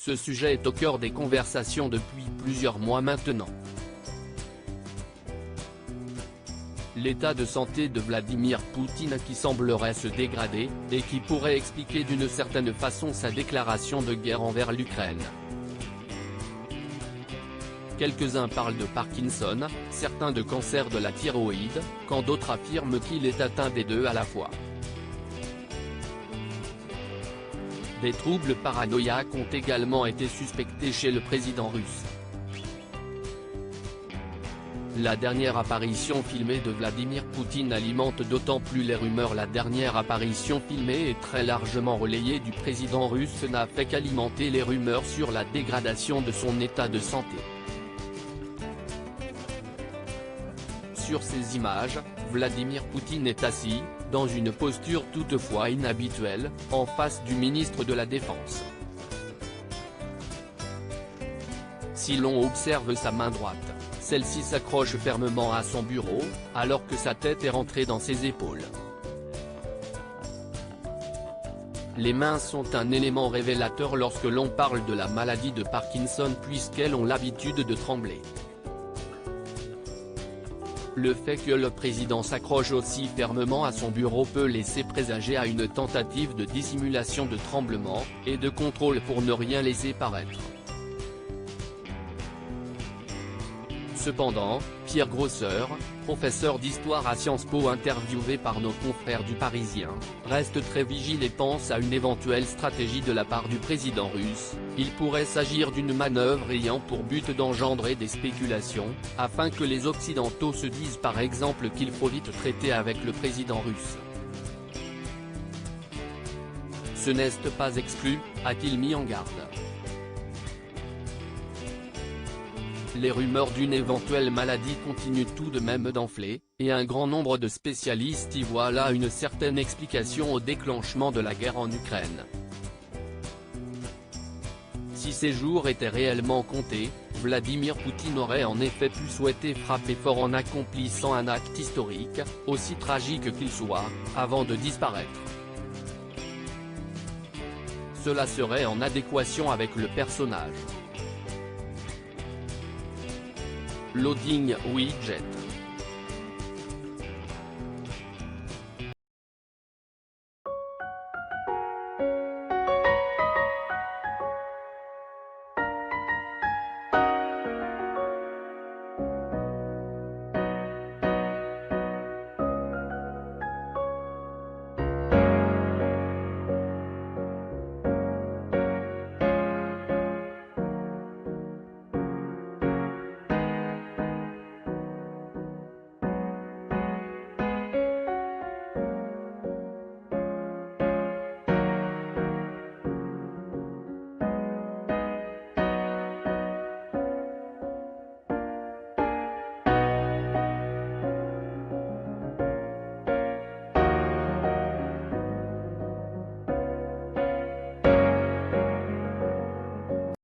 Ce sujet est au cœur des conversations depuis plusieurs mois maintenant. L'état de santé de Vladimir Poutine qui semblerait se dégrader, et qui pourrait expliquer d'une certaine façon sa déclaration de guerre envers l'Ukraine. Quelques-uns parlent de Parkinson, certains de cancer de la thyroïde, quand d'autres affirment qu'il est atteint des deux à la fois. Des troubles paranoïaques ont également été suspectés chez le président russe. La dernière apparition filmée de Vladimir Poutine alimente d'autant plus les rumeurs. La dernière apparition filmée et très largement relayée du président russe n'a fait qu'alimenter les rumeurs sur la dégradation de son état de santé. Sur ces images, Vladimir Poutine est assis, dans une posture toutefois inhabituelle, en face du ministre de la Défense. Si l'on observe sa main droite, celle-ci s'accroche fermement à son bureau, alors que sa tête est rentrée dans ses épaules. Les mains sont un élément révélateur lorsque l'on parle de la maladie de Parkinson puisqu'elles ont l'habitude de trembler. Le fait que le président s'accroche aussi fermement à son bureau peut laisser présager à une tentative de dissimulation de tremblement, et de contrôle pour ne rien laisser paraître. Cependant, Pierre Grosseur, professeur d'histoire à Sciences Po interviewé par nos confrères du Parisien, reste très vigile et pense à une éventuelle stratégie de la part du président russe. Il pourrait s'agir d'une manœuvre ayant pour but d'engendrer des spéculations, afin que les Occidentaux se disent par exemple qu'il faut vite traiter avec le président russe. Ce n'est pas exclu, a-t-il mis en garde. Les rumeurs d'une éventuelle maladie continuent tout de même d'enfler, et un grand nombre de spécialistes y voient là une certaine explication au déclenchement de la guerre en Ukraine. Si ces jours étaient réellement comptés, Vladimir Poutine aurait en effet pu souhaiter frapper fort en accomplissant un acte historique, aussi tragique qu'il soit, avant de disparaître. Cela serait en adéquation avec le personnage. Loading widget.